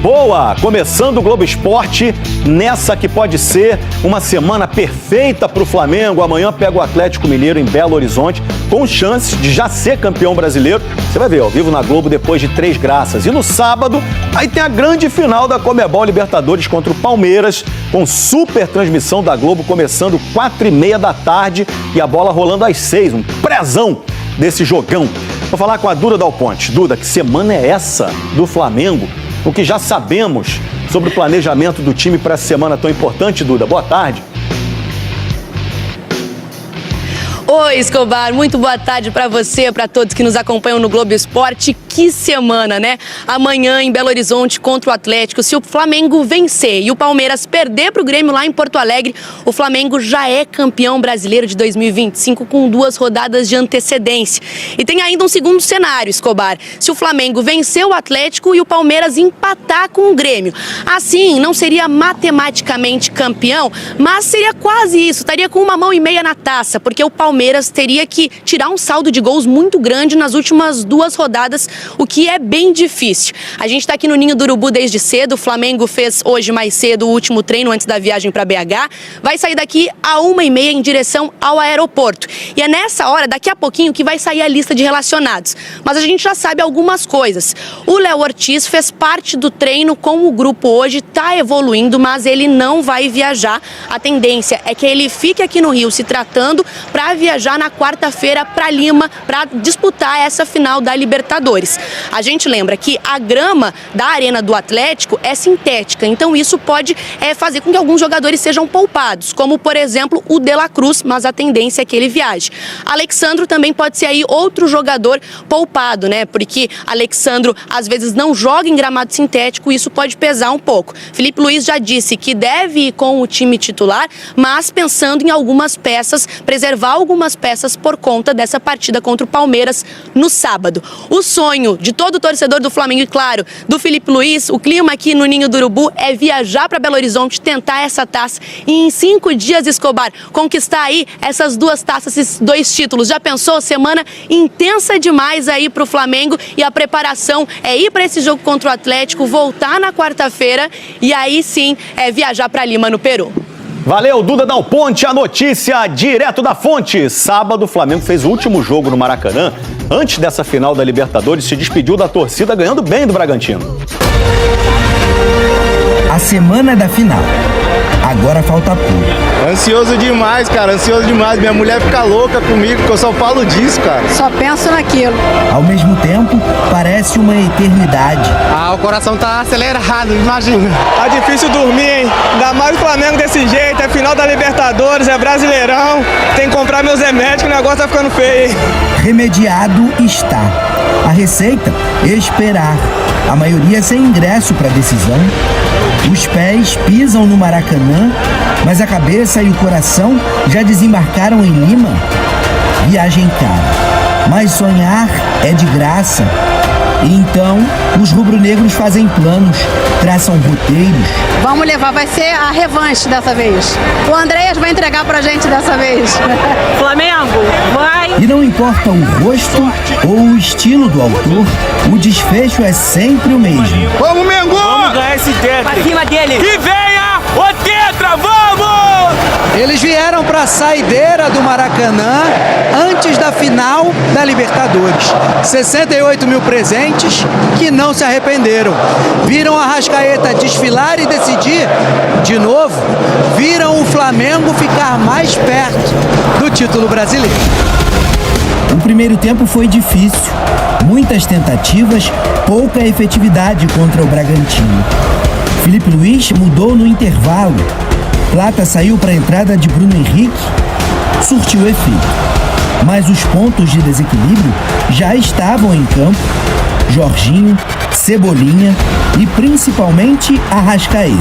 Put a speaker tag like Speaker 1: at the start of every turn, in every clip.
Speaker 1: Boa, começando o Globo Esporte nessa que pode ser uma semana perfeita para o Flamengo. Amanhã pega o Atlético Mineiro em Belo Horizonte com chances de já ser campeão brasileiro. Você vai ver ao vivo na Globo depois de 3 graças. E no sábado, aí tem a grande final da Conmebol Libertadores contra o Palmeiras, com super transmissão da Globo começando 4h30 da tarde e a bola rolando às 6, um prezão desse jogão. Vou falar com a Duda Dal Ponte. Duda, que semana é essa do Flamengo? O que já sabemos sobre o planejamento do time para essa semana tão importante, Duda? Boa tarde.
Speaker 2: Oi, Escobar, muito boa tarde para você, para todos que nos acompanham no Globo Esporte. Que semana, né? Amanhã em Belo Horizonte contra o Atlético, se o Flamengo vencer e o Palmeiras perder para o Grêmio lá em Porto Alegre, o Flamengo já é campeão brasileiro de 2025 com 2 rodadas de antecedência. E tem ainda um segundo cenário, Escobar. Se o Flamengo vencer o Atlético e o Palmeiras empatar com o Grêmio. Assim, não seria matematicamente campeão, mas seria quase isso. Estaria com 1,5 mão na taça, porque o Palmeiras teria que tirar um saldo de gols muito grande nas últimas 2 rodadas, o que é bem difícil. A gente está aqui no Ninho do Urubu desde cedo. O Flamengo fez hoje mais cedo o último treino antes da viagem para BH. Vai sair daqui a 1h30 em direção ao aeroporto. E é nessa hora, daqui a pouquinho, que vai sair a lista de relacionados. Mas a gente já sabe algumas coisas. O Léo Ortiz fez parte do treino com o grupo hoje, está evoluindo, mas ele não vai viajar. A tendência é que ele fique aqui no Rio se tratando para viajar na quarta-feira para Lima para disputar essa final da Libertadores. A gente lembra que a grama da Arena do Atlético é sintética, então isso pode fazer com que alguns jogadores sejam poupados, como por exemplo o De La Cruz, mas a tendência é que ele viaje. Alexandro também pode ser aí outro jogador poupado, né? Porque Alexandro às vezes não joga em gramado sintético e isso pode pesar um pouco. Felipe Luiz já disse que deve ir com o time titular, mas pensando em algumas peças, preservar algumas peças por conta dessa partida contra o Palmeiras no sábado. O sonho de todo torcedor do Flamengo e, claro, do Felipe Luiz, o clima aqui no Ninho do Urubu é viajar para Belo Horizonte, tentar essa taça e em 5 dias, Escobar, conquistar aí essas 2 taças, esses 2 títulos. Já pensou? Semana intensa demais aí para o Flamengo e a preparação é ir para esse jogo contra o Atlético, voltar na quarta-feira e aí sim viajar para Lima, no Peru.
Speaker 1: Valeu, Duda Dal Ponte, a notícia direto da fonte. Sábado, o Flamengo fez o último jogo no Maracanã. Antes dessa final da Libertadores, se despediu da torcida ganhando bem do Bragantino.
Speaker 3: A semana da final. Agora falta pouco.
Speaker 4: Ansioso demais, cara, ansioso demais. Minha mulher fica louca comigo, porque eu só falo disso, cara.
Speaker 5: Só penso naquilo.
Speaker 3: Ao mesmo tempo, parece uma eternidade.
Speaker 6: O coração tá acelerado, imagina.
Speaker 4: Tá difícil dormir, hein? Ainda mais o Flamengo desse jeito, é final da Libertadores, é Brasileirão. Tem que comprar meus remédios, que o negócio tá ficando feio, hein?
Speaker 3: Remediado está. A receita? Esperar. A maioria sem ingresso para a decisão. Os pés pisam no Maracanã, mas a cabeça e o coração já desembarcaram em Lima. Viagem cara, mas sonhar é de graça. E então, os rubro-negros fazem planos, traçam roteiros.
Speaker 5: Vamos levar, vai ser a revanche dessa vez. O Andréas vai entregar pra gente dessa vez.
Speaker 7: Flamengo, vai!
Speaker 3: E não importa o rosto ou o estilo do autor, o desfecho é sempre o mesmo.
Speaker 4: Vamos, Mengo!
Speaker 7: Vamos ganhar esse tetra!
Speaker 6: Pra cima dele!
Speaker 7: Que venha o tetra, vamos!
Speaker 8: Eles vieram para a saideira do Maracanã antes da final da Libertadores. 68 mil presentes que não se arrependeram. Viram a Arrascaeta desfilar e decidir de novo. Viram o Flamengo ficar mais perto do título brasileiro.
Speaker 3: O primeiro tempo foi difícil. Muitas tentativas, pouca efetividade contra o Bragantino. Felipe Luiz mudou no intervalo. Plata saiu para a entrada de Bruno Henrique, surtiu efeito. Mas os pontos de desequilíbrio já estavam em campo. Jorginho, Cebolinha e principalmente Arrascaeta.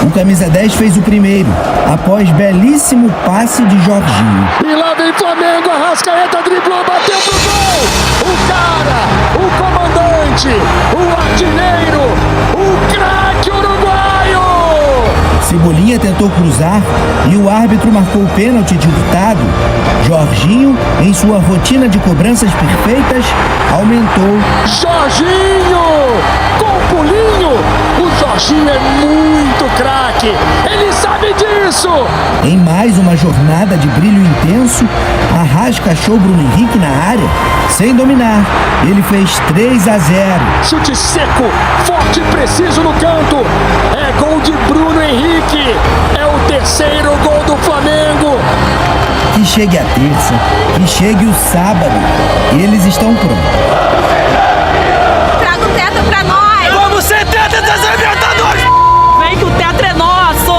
Speaker 3: O camisa 10 fez o primeiro, após belíssimo passe de Jorginho.
Speaker 9: E lá vem Flamengo, Arrascaeta driblou, bateu pro gol! O cara, o comandante, o artilheiro, o craque uruguaio!
Speaker 3: Cebolinha tentou cruzar e o árbitro marcou o pênalti de Hurtado. Jorginho, em sua rotina de cobranças perfeitas, aumentou.
Speaker 9: Jorginho, com pulinho, Jorginho é muito craque, ele sabe disso!
Speaker 3: Em mais uma jornada de brilho intenso, Arrasca achou Bruno Henrique na área, sem dominar. Ele fez 3-0.
Speaker 9: Chute seco, forte e preciso no canto. É gol de Bruno Henrique. É o terceiro gol do Flamengo.
Speaker 3: Que chegue a terça, que chegue o sábado. Eles estão prontos.
Speaker 5: Traga o tetra pra nós!
Speaker 7: Vamos ser tetra das Libertadores!
Speaker 5: Vem que o tetra é nosso!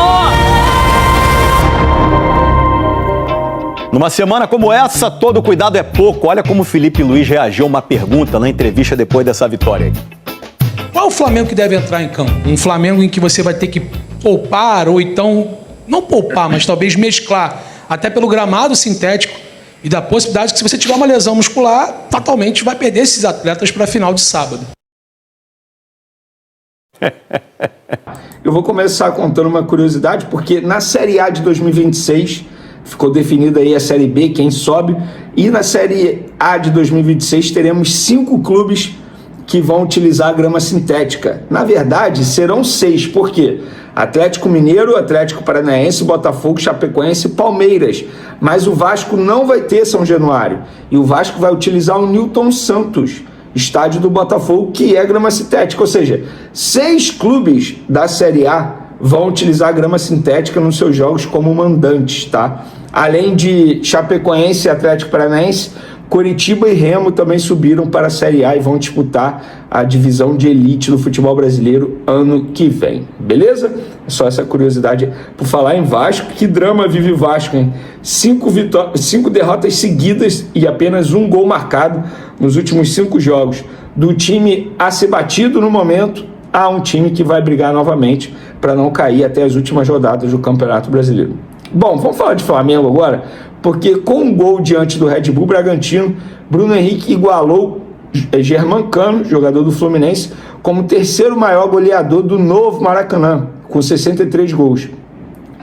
Speaker 1: Numa semana como essa, todo cuidado é pouco. Olha como o Filipe Luís reagiu a uma pergunta na entrevista depois dessa vitória.
Speaker 10: Qual é o Flamengo que deve entrar em campo? Um Flamengo em que você vai ter que poupar, ou então, não poupar, mas talvez mesclar, até pelo gramado sintético e da possibilidade que, se você tiver uma lesão muscular, fatalmente vai perder esses atletas para a final de sábado.
Speaker 11: Eu vou começar contando uma curiosidade, porque na Série A de 2026 ficou definida aí a Série B, quem sobe, e na Série A de 2026 teremos 5 clubes que vão utilizar a grama sintética. Na verdade, serão 6, por quê? Atlético Mineiro, Atlético Paranaense, Botafogo, Chapecoense e Palmeiras. Mas o Vasco não vai ter São Januário. E o Vasco vai utilizar o Newton Santos, estádio do Botafogo, que é grama sintética. Ou seja, 6 clubes da Série A vão utilizar a grama sintética nos seus jogos como mandantes, tá? Além de Chapecoense e Atlético Paranaense, Coritiba e Remo também subiram para a Série A e vão disputar a divisão de elite do futebol brasileiro ano que vem, beleza? Só essa curiosidade. Por falar em Vasco, que drama vive o Vasco, hein? 5 derrotas seguidas e apenas 1 gol marcado nos últimos 5 jogos. Do time a ser batido no momento, há um time que vai brigar novamente para não cair até as últimas rodadas do Campeonato Brasileiro. Bom, vamos falar de Flamengo agora, porque com um gol diante do Red Bull Bragantino, Bruno Henrique igualou Germancano, jogador do Fluminense, como o terceiro maior goleador do novo Maracanã, com 63 gols.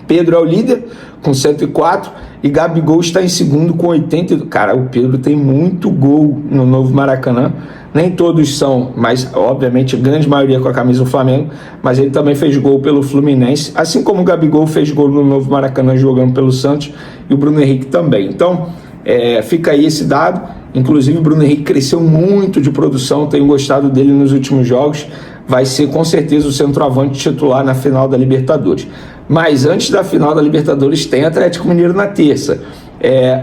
Speaker 11: Pedro é o líder, com 104, e Gabigol está em segundo com 82. Cara, o Pedro tem muito gol no novo Maracanã. Nem todos são, mas obviamente a grande maioria com a camisa do Flamengo, mas ele também fez gol pelo Fluminense, assim como o Gabigol fez gol no novo Maracanã jogando pelo Santos, e o Bruno Henrique também. Então, fica aí esse dado. Inclusive o Bruno Henrique cresceu muito de produção, tenho gostado dele nos últimos jogos, vai ser com certeza o centroavante titular na final da Libertadores. Mas antes da final da Libertadores tem Atlético Mineiro na terça.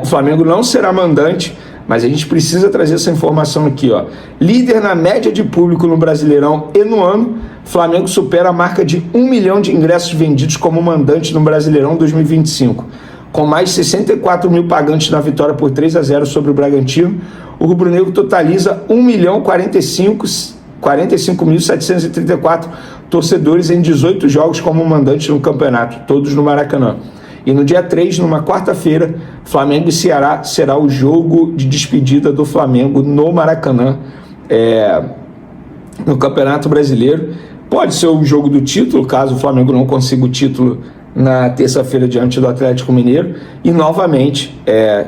Speaker 11: O Flamengo não será mandante, mas a gente precisa trazer essa informação aqui, ó. Líder na média de público no Brasileirão e no ano, Flamengo supera a marca de 1 milhão de ingressos vendidos como mandante no Brasileirão 2025. Com mais de 64 mil pagantes na vitória por 3-0 sobre o Bragantino, o rubro-negro totaliza 1.045.734 torcedores em 18 jogos como mandante no campeonato, todos no Maracanã. E no dia 3, numa quarta-feira, Flamengo e Ceará será o jogo de despedida do Flamengo no Maracanã, no Campeonato Brasileiro. Pode ser o jogo do título, caso o Flamengo não consiga o título na terça-feira diante do Atlético Mineiro. E novamente,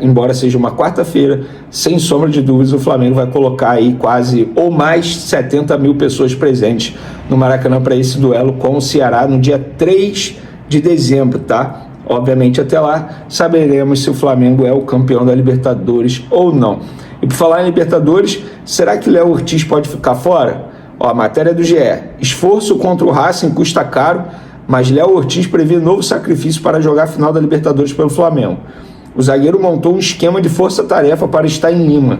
Speaker 11: embora seja uma quarta-feira, sem sombra de dúvidas, o Flamengo vai colocar aí quase ou mais 70 mil pessoas presentes no Maracanã para esse duelo com o Ceará no dia 3 de dezembro, tá? Obviamente, até lá, saberemos se o Flamengo é o campeão da Libertadores ou não. E por falar em Libertadores, será que Léo Ortiz pode ficar fora? A matéria do GE. Esforço contra o Racing custa caro, mas Léo Ortiz prevê novo sacrifício para jogar a final da Libertadores pelo Flamengo. O zagueiro montou um esquema de força-tarefa para estar em Lima.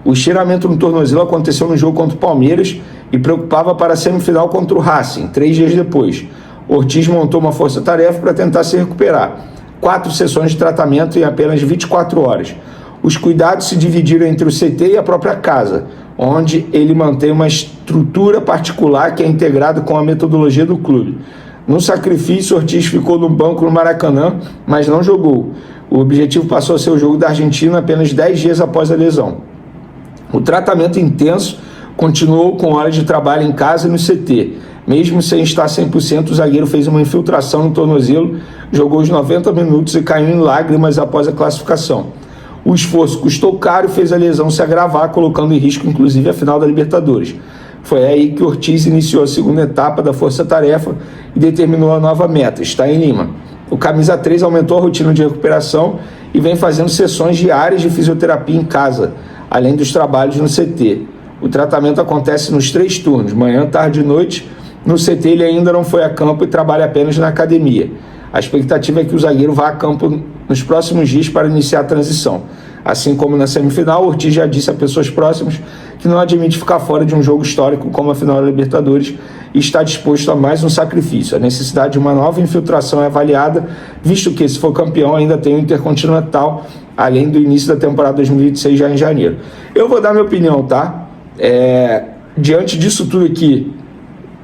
Speaker 11: O estiramento no tornozelo aconteceu no jogo contra o Palmeiras e preocupava para a semifinal contra o Racing, 3 dias depois. Ortiz montou uma força-tarefa para tentar se recuperar. 4 sessões de tratamento em apenas 24 horas. Os cuidados se dividiram entre o CT e a própria casa, onde ele mantém uma estrutura particular que é integrada com a metodologia do clube. No sacrifício, Ortiz ficou no banco no Maracanã, mas não jogou. O objetivo passou a ser o jogo da Argentina apenas 10 dias após a lesão. O tratamento intenso continuou com horas de trabalho em casa e no CT. Mesmo sem estar 100%, o zagueiro fez uma infiltração no tornozelo, jogou os 90 minutos e caiu em lágrimas após a classificação. O esforço custou caro e fez a lesão se agravar, colocando em risco inclusive a final da Libertadores. Foi aí que Ortiz iniciou a segunda etapa da força-tarefa e determinou a nova meta, estar em Lima. O camisa 3 aumentou a rotina de recuperação e vem fazendo sessões diárias de fisioterapia em casa, além dos trabalhos no CT. O tratamento acontece nos 3 turnos, manhã, tarde e noite. No CT ele ainda não foi a campo e trabalha apenas na academia. A expectativa é que o zagueiro vá a campo nos próximos dias para iniciar a transição. Assim como na semifinal, Ortiz já disse a pessoas próximas que não admite ficar fora de um jogo histórico como a final da Libertadores e está disposto a mais um sacrifício. A necessidade de uma nova infiltração é avaliada, visto que, se for campeão, ainda tem o Intercontinental, além do início da temporada 2026 já em janeiro. Eu vou dar minha opinião, tá? Diante disso tudo aqui,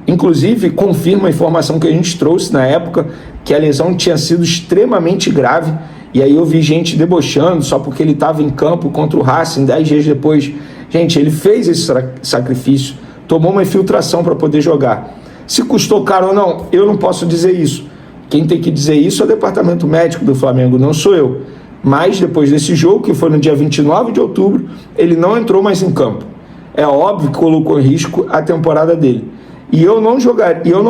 Speaker 11: inclusive confirma a informação que a gente trouxe na época, que a lesão tinha sido extremamente grave, e aí eu vi gente debochando só porque ele estava em campo contra o Racing 10 dias depois. Gente, ele fez esse sacrifício, tomou uma infiltração para poder jogar. Se custou caro ou não, eu não posso dizer isso. Quem tem que dizer isso é o departamento médico do Flamengo, não sou eu. Mas depois desse jogo, que foi no dia 29 de outubro, ele não entrou mais em campo. É óbvio que colocou em risco a temporada dele. E eu não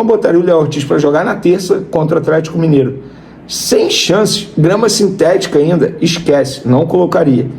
Speaker 11: botaria o Léo Ortiz para jogar na terça contra o Atlético Mineiro. Sem chances, grama sintética ainda, esquece, não colocaria.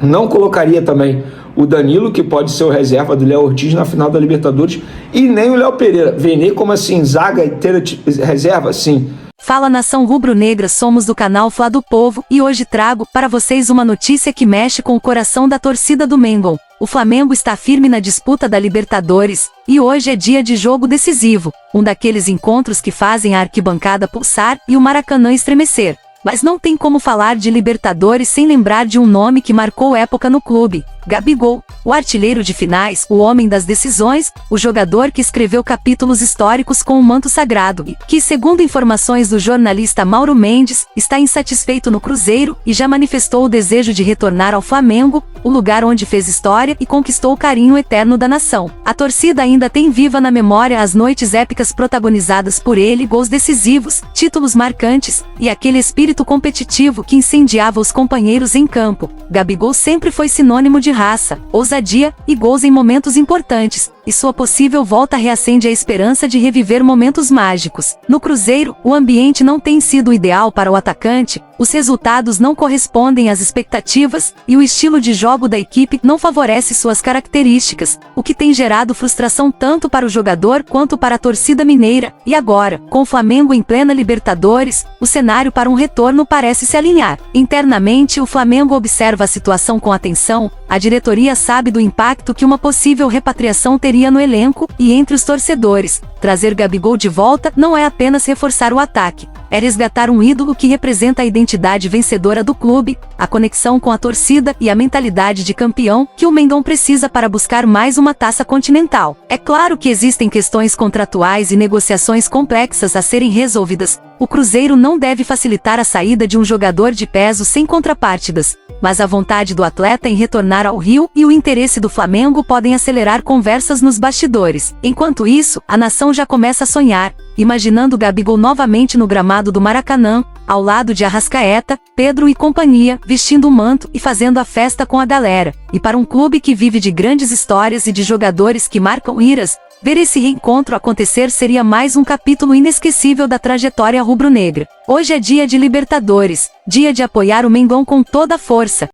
Speaker 11: Não colocaria também o Danilo, que pode ser o reserva do Léo Ortiz na final da Libertadores, e nem o Léo Pereira. Vene como assim, zaga inteira reserva? Sim.
Speaker 12: Fala, nação rubro-negra, somos do canal Fla do Povo e hoje trago para vocês uma notícia que mexe com o coração da torcida do Mengão. O Flamengo está firme na disputa da Libertadores e hoje é dia de jogo decisivo, um daqueles encontros que fazem a arquibancada pulsar e o Maracanã estremecer. Mas não tem como falar de Libertadores sem lembrar de um nome que marcou época no clube: Gabigol, o artilheiro de finais, o homem das decisões, o jogador que escreveu capítulos históricos com o manto sagrado e que, segundo informações do jornalista Mauro Mendes, está insatisfeito no Cruzeiro e já manifestou o desejo de retornar ao Flamengo, o lugar onde fez história e conquistou o carinho eterno da nação. A torcida ainda tem viva na memória as noites épicas protagonizadas por ele, gols decisivos, títulos marcantes e aquele espírito competitivo que incendiava os companheiros em campo. Gabigol sempre foi sinônimo de raça, ousadia e gols em momentos importantes, e sua possível volta reacende a esperança de reviver momentos mágicos. No Cruzeiro, o ambiente não tem sido ideal para o atacante, os resultados não correspondem às expectativas e o estilo de jogo da equipe não favorece suas características, o que tem gerado frustração tanto para o jogador quanto para a torcida mineira. E agora, com o Flamengo em plena Libertadores, o cenário para um retorno parece se alinhar. Internamente, o Flamengo observa a situação com atenção. A diretoria sabe do impacto que uma possível repatriação teria no elenco e entre os torcedores. Trazer Gabigol de volta não é apenas reforçar o ataque, é resgatar um ídolo que representa a identidade vencedora do clube, a conexão com a torcida e a mentalidade de campeão que o Mengão precisa para buscar mais uma taça continental. É claro que existem questões contratuais e negociações complexas a serem resolvidas. O Cruzeiro não deve facilitar a saída de um jogador de peso sem contrapartidas, mas a vontade do atleta em retornar ao Rio e o interesse do Flamengo podem acelerar conversas nos bastidores. Enquanto isso, a nação já começa a sonhar, imaginando Gabigol novamente no gramado do Maracanã, ao lado de Arrascaeta, Pedro e companhia, vestindo o manto e fazendo a festa com a galera. E para um clube que vive de grandes histórias e de jogadores que marcam eras, ver esse reencontro acontecer seria mais um capítulo inesquecível da trajetória rubro-negra. Hoje é dia de Libertadores, dia de apoiar o Mengão com toda a força.